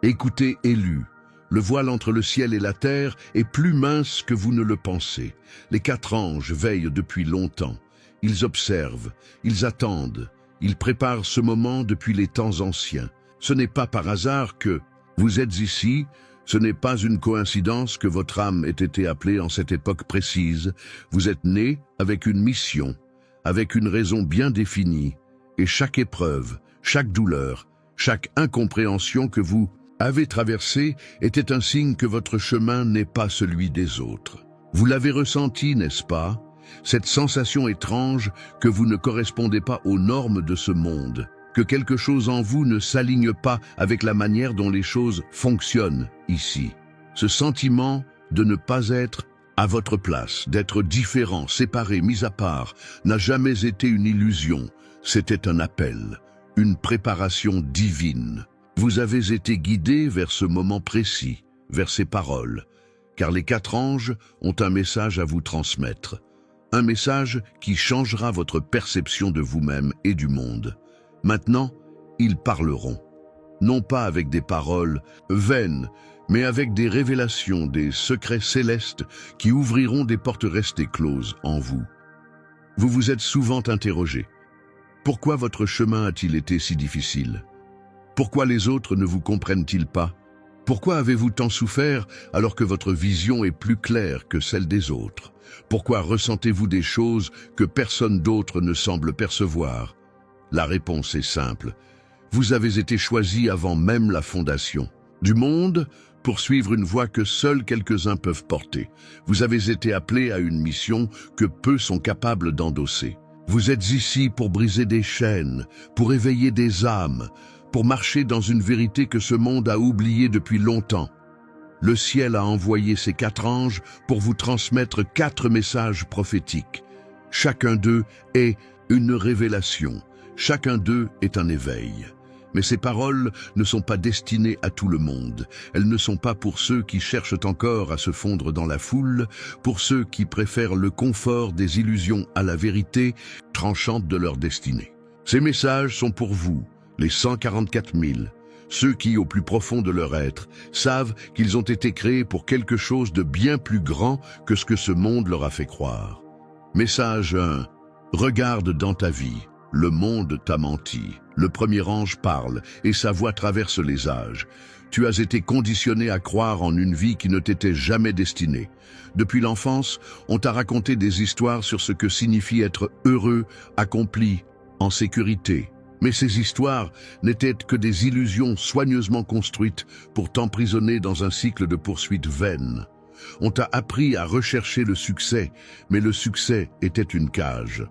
Écoutez, élus, le voile entre le ciel et la terre est plus mince que vous ne le pensez. Les 4 anges veillent depuis longtemps. Ils observent, ils attendent, ils préparent ce moment depuis les temps anciens. Ce n'est pas par hasard que vous êtes ici, ce n'est pas une coïncidence que votre âme ait été appelée en cette époque précise. Vous êtes né avec une mission, avec une raison bien définie, et chaque épreuve, chaque douleur, chaque incompréhension que vous avez traversée était un signe que votre chemin n'est pas celui des autres. Vous l'avez ressenti, n'est-ce pas? Cette sensation étrange que vous ne correspondez pas aux normes de ce monde, que quelque chose en vous ne s'aligne pas avec la manière dont les choses fonctionnent ici. Ce sentiment de ne pas être à votre place, d'être différent, séparé, mis à part, n'a jamais été une illusion. C'était un appel, une préparation divine. Vous avez été guidé vers ce moment précis, vers ces paroles, car les 4 anges ont un message à vous transmettre. Un message qui changera votre perception de vous-même et du monde. Maintenant, ils parleront, non pas avec des paroles vaines, mais avec des révélations, des secrets célestes qui ouvriront des portes restées closes en vous. Vous vous êtes souvent interrogé. Pourquoi votre chemin a-t-il été si difficile? Pourquoi les autres ne vous comprennent-ils pas? Pourquoi avez-vous tant souffert alors que votre vision est plus claire que celle des autres? Pourquoi ressentez-vous des choses que personne d'autre ne semble percevoir? La réponse est simple. Vous avez été choisi avant même la fondation du monde pour suivre une voie que seuls quelques-uns peuvent porter. Vous avez été appelé à une mission que peu sont capables d'endosser. Vous êtes ici pour briser des chaînes, pour éveiller des âmes, pour marcher dans une vérité que ce monde a oubliée depuis longtemps. Le ciel a envoyé ses 4 anges pour vous transmettre 4 messages prophétiques. Chacun d'eux est une révélation, chacun d'eux est un éveil. Mais ces paroles ne sont pas destinées à tout le monde. Elles ne sont pas pour ceux qui cherchent encore à se fondre dans la foule, pour ceux qui préfèrent le confort des illusions à la vérité tranchante de leur destinée. Ces messages sont pour vous, les 144 000, ceux qui, au plus profond de leur être, savent qu'ils ont été créés pour quelque chose de bien plus grand que ce que ce monde leur a fait croire. Message 1. Regarde dans ta vie. Le monde t'a menti. Le premier ange parle et sa voix traverse les âges. Tu as été conditionné à croire en une vie qui ne t'était jamais destinée. Depuis l'enfance, on t'a raconté des histoires sur ce que signifie être heureux, accompli, en sécurité. Mais ces histoires n'étaient que des illusions soigneusement construites pour t'emprisonner dans un cycle de poursuites vaines. On t'a appris à rechercher le succès, mais le succès était une cage.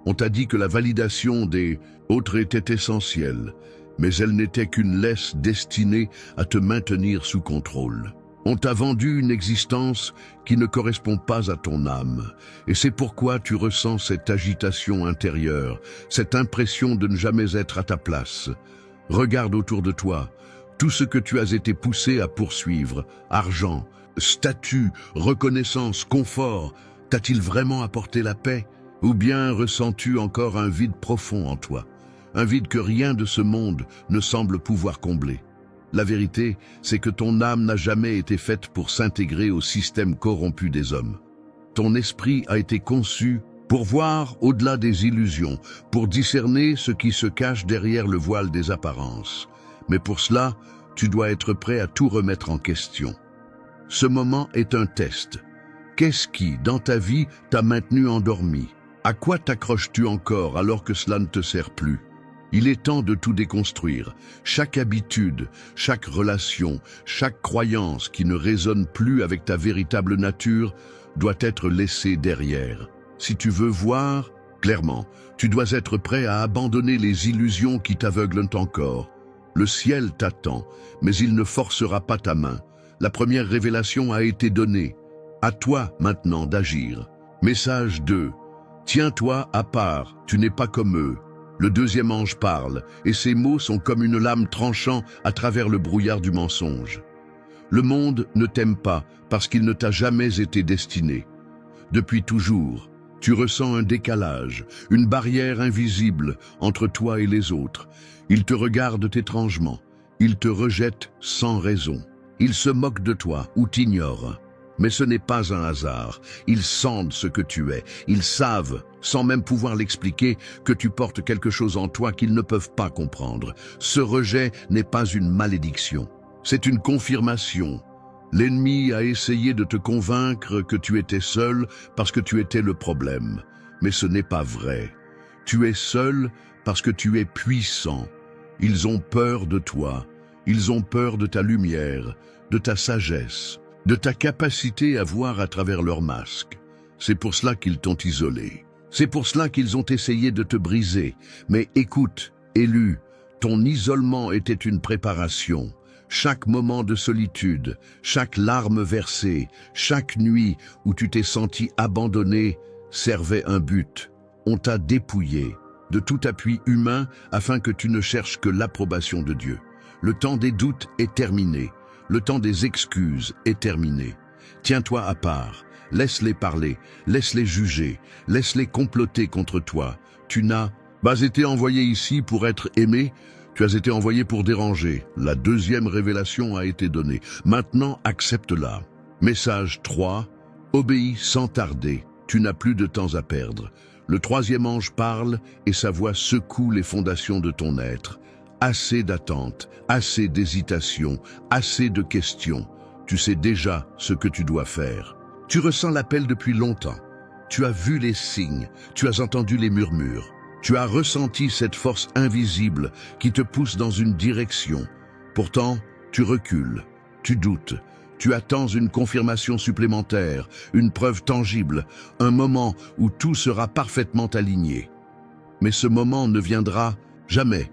On t'a dit que la validation des autres était essentielle, mais elle n'était qu'une laisse destinée à te maintenir sous contrôle. On t'a vendu une existence qui ne correspond pas à ton âme, et c'est pourquoi tu ressens cette agitation intérieure, cette impression de ne jamais être à ta place. Regarde autour de toi, tout ce que tu as été poussé à poursuivre, argent, statut, reconnaissance, confort, t'a-t-il vraiment apporté la paix? Ou bien ressens-tu encore un vide profond en toi, un vide que rien de ce monde ne semble pouvoir combler? La vérité, c'est que ton âme n'a jamais été faite pour s'intégrer au système corrompu des hommes. Ton esprit a été conçu pour voir au-delà des illusions, pour discerner ce qui se cache derrière le voile des apparences. Mais pour cela, tu dois être prêt à tout remettre en question. Ce moment est un test. Qu'est-ce qui, dans ta vie, t'a maintenu endormi? À quoi t'accroches-tu encore alors que cela ne te sert plus? Il est temps de tout déconstruire. Chaque habitude, chaque relation, chaque croyance qui ne résonne plus avec ta véritable nature doit être laissée derrière. Si tu veux voir clairement, tu dois être prêt à abandonner les illusions qui t'aveuglent encore. Le ciel t'attend, mais il ne forcera pas ta main. La première révélation a été donnée. À toi maintenant d'agir. Message 2. Tiens-toi à part, tu n'es pas comme eux. Le deuxième ange parle, et ses mots sont comme une lame tranchant à travers le brouillard du mensonge. Le monde ne t'aime pas parce qu'il ne t'a jamais été destiné. Depuis toujours, tu ressens un décalage, une barrière invisible entre toi et les autres. Ils te regardent étrangement. Ils te rejettent sans raison. Ils se moquent de toi ou t'ignorent. Mais ce n'est pas un hasard. Ils sentent ce que tu es. Ils savent, sans même pouvoir l'expliquer, que tu portes quelque chose en toi qu'ils ne peuvent pas comprendre. Ce rejet n'est pas une malédiction. C'est une confirmation. L'ennemi a essayé de te convaincre que tu étais seul parce que tu étais le problème. Mais ce n'est pas vrai. Tu es seul parce que tu es puissant. Ils ont peur de toi. Ils ont peur de ta lumière, de ta sagesse, de ta capacité à voir à travers leur masque. C'est pour cela qu'ils t'ont isolé. C'est pour cela qu'ils ont essayé de te briser. Mais écoute, Élu, ton isolement était une préparation. Chaque moment de solitude, chaque larme versée, chaque nuit où tu t'es senti abandonné servait un but. On t'a dépouillé de tout appui humain afin que tu ne cherches que l'approbation de Dieu. Le temps des doutes est terminé. Le temps des excuses est terminé. Tiens-toi à part. Laisse-les parler. Laisse-les juger. Laisse-les comploter contre toi. Tu n'as pas été envoyé ici pour être aimé. Tu as été envoyé pour déranger. La deuxième révélation a été donnée. Maintenant, accepte-la. Message 3. Obéis sans tarder. Tu n'as plus de temps à perdre. Le troisième ange parle et sa voix secoue les fondations de ton être. Assez d'attente, assez d'hésitation, assez de questions. Tu sais déjà ce que tu dois faire. Tu ressens l'appel depuis longtemps. Tu as vu les signes, tu as entendu les murmures. Tu as ressenti cette force invisible qui te pousse dans une direction. Pourtant, tu recules, tu doutes. Tu attends une confirmation supplémentaire, une preuve tangible, un moment où tout sera parfaitement aligné. Mais ce moment ne viendra jamais.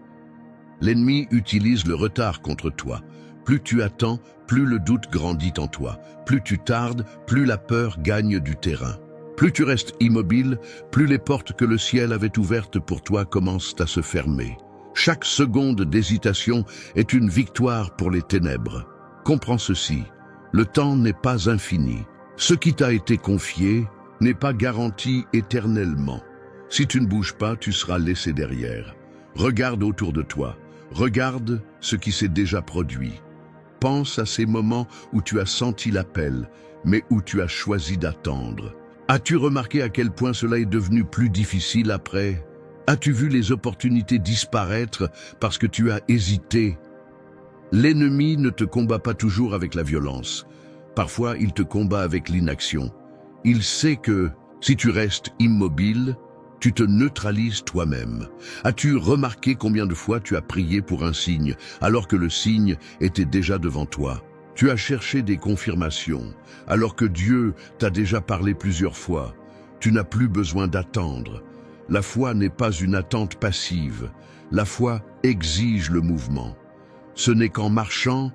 L'ennemi utilise le retard contre toi. Plus tu attends, plus le doute grandit en toi. Plus tu tardes, plus la peur gagne du terrain. Plus tu restes immobile, plus les portes que le ciel avait ouvertes pour toi commencent à se fermer. Chaque seconde d'hésitation est une victoire pour les ténèbres. Comprends ceci, le temps n'est pas infini. Ce qui t'a été confié n'est pas garanti éternellement. Si tu ne bouges pas, tu seras laissé derrière. Regarde autour de toi. Regarde ce qui s'est déjà produit. Pense à ces moments où tu as senti l'appel, mais où tu as choisi d'attendre. As-tu remarqué à quel point cela est devenu plus difficile après? As-tu vu les opportunités disparaître parce que tu as hésité? L'ennemi ne te combat pas toujours avec la violence. Parfois, il te combat avec l'inaction. Il sait que, si tu restes immobile, tu te neutralises toi-même. As-tu remarqué combien de fois tu as prié pour un signe, alors que le signe était déjà devant toi? Tu as cherché des confirmations, alors que Dieu t'a déjà parlé plusieurs fois. Tu n'as plus besoin d'attendre. La foi n'est pas une attente passive. La foi exige le mouvement. Ce n'est qu'en marchant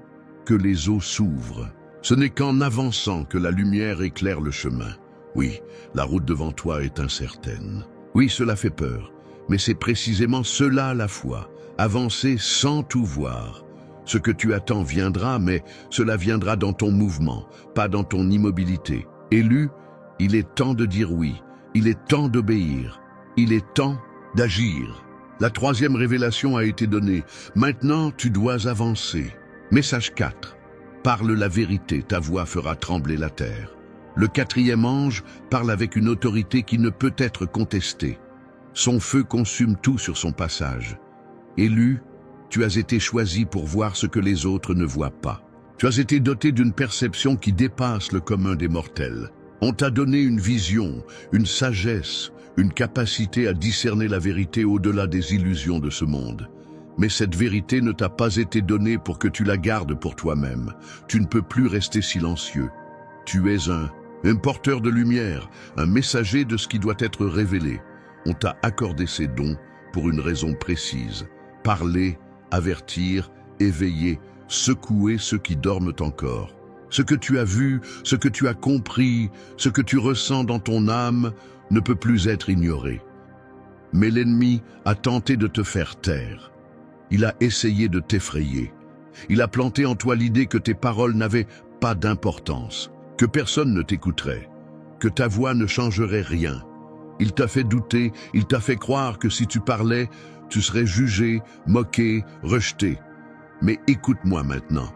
que les eaux s'ouvrent. Ce n'est qu'en avançant que la lumière éclaire le chemin. Oui, la route devant toi est incertaine. Oui, cela fait peur, mais c'est précisément cela la foi, avancer sans tout voir. Ce que tu attends viendra, mais cela viendra dans ton mouvement, pas dans ton immobilité. Élu, il est temps de dire oui, il est temps d'obéir, il est temps d'agir. La troisième révélation a été donnée, maintenant tu dois avancer. Message 4. Parle la vérité, ta voix fera trembler la terre. Le quatrième ange parle avec une autorité qui ne peut être contestée. Son feu consume tout sur son passage. Élu, tu as été choisi pour voir ce que les autres ne voient pas. Tu as été doté d'une perception qui dépasse le commun des mortels. On t'a donné une vision, une sagesse, une capacité à discerner la vérité au-delà des illusions de ce monde. Mais cette vérité ne t'a pas été donnée pour que tu la gardes pour toi-même. Tu ne peux plus rester silencieux. Tu es un porteur de lumière, un messager de ce qui doit être révélé. On t'a accordé ces dons pour une raison précise. Parler, avertir, éveiller, secouer ceux qui dorment encore. Ce que tu as vu, ce que tu as compris, ce que tu ressens dans ton âme ne peut plus être ignoré. Mais l'ennemi a tenté de te faire taire. Il a essayé de t'effrayer. Il a planté en toi l'idée que tes paroles n'avaient pas d'importance, que personne ne t'écouterait, que ta voix ne changerait rien. Il t'a fait douter, il t'a fait croire que si tu parlais, tu serais jugé, moqué, rejeté. Mais écoute-moi maintenant.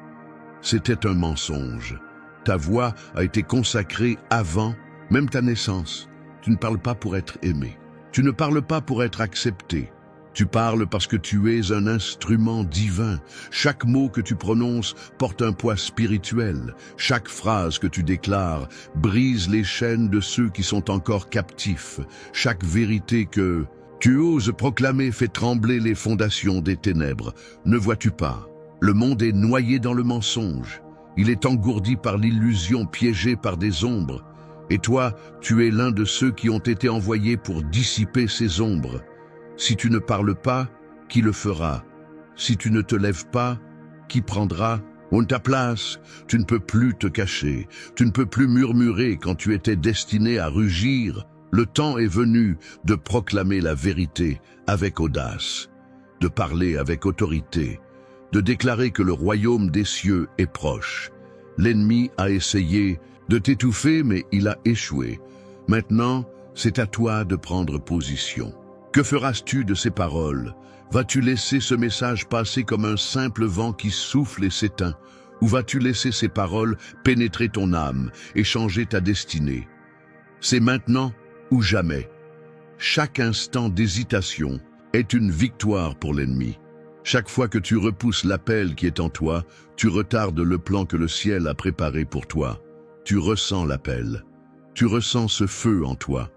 C'était un mensonge. Ta voix a été consacrée avant même ta naissance. Tu ne parles pas pour être aimé. Tu ne parles pas pour être accepté. Tu parles parce que tu es un instrument divin. Chaque mot que tu prononces porte un poids spirituel. Chaque phrase que tu déclares brise les chaînes de ceux qui sont encore captifs. Chaque vérité que tu oses proclamer fait trembler les fondations des ténèbres. Ne vois-tu pas? Le monde est noyé dans le mensonge. Il est engourdi par l'illusion, piégé par des ombres. Et toi, tu es l'un de ceux qui ont été envoyés pour dissiper ces ombres. Si tu ne parles pas, qui le fera? Si tu ne te lèves pas, qui prendra ta place? Tu ne peux plus te cacher, tu ne peux plus murmurer quand tu étais destiné à rugir. Le temps est venu de proclamer la vérité avec audace, de parler avec autorité, de déclarer que le royaume des cieux est proche. L'ennemi a essayé de t'étouffer, mais il a échoué. Maintenant, c'est à toi de prendre position. Que feras-tu de ces paroles? Vas-tu laisser ce message passer comme un simple vent qui souffle et s'éteint? Ou vas-tu laisser ces paroles pénétrer ton âme et changer ta destinée? C'est maintenant ou jamais. Chaque instant d'hésitation est une victoire pour l'ennemi. Chaque fois que tu repousses l'appel qui est en toi, tu retardes le plan que le ciel a préparé pour toi. Tu ressens l'appel. Tu ressens ce feu en toi.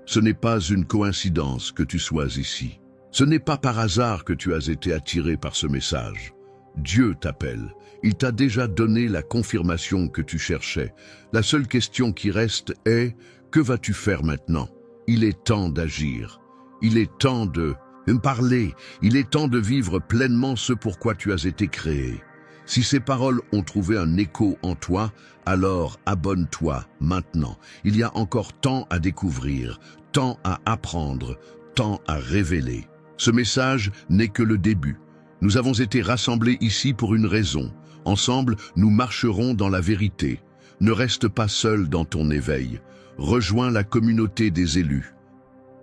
Ce n'est pas une coïncidence que tu sois ici. Ce n'est pas par hasard que tu as été attiré par ce message. Dieu t'appelle. Il t'a déjà donné la confirmation que tu cherchais. La seule question qui reste est, que vas-tu faire maintenant? Il est temps d'agir. Il est temps de parler. Il est temps de vivre pleinement ce pour quoi tu as été créé. Si ces paroles ont trouvé un écho en toi, alors abonne-toi maintenant. Il y a encore tant à découvrir, tant à apprendre, tant à révéler. Ce message n'est que le début. Nous avons été rassemblés ici pour une raison. Ensemble, nous marcherons dans la vérité. Ne reste pas seul dans ton éveil. Rejoins la communauté des élus.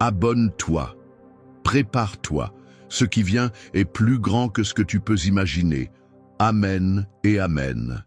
Abonne-toi. Prépare-toi. Ce qui vient est plus grand que ce que tu peux imaginer. Amen et Amen.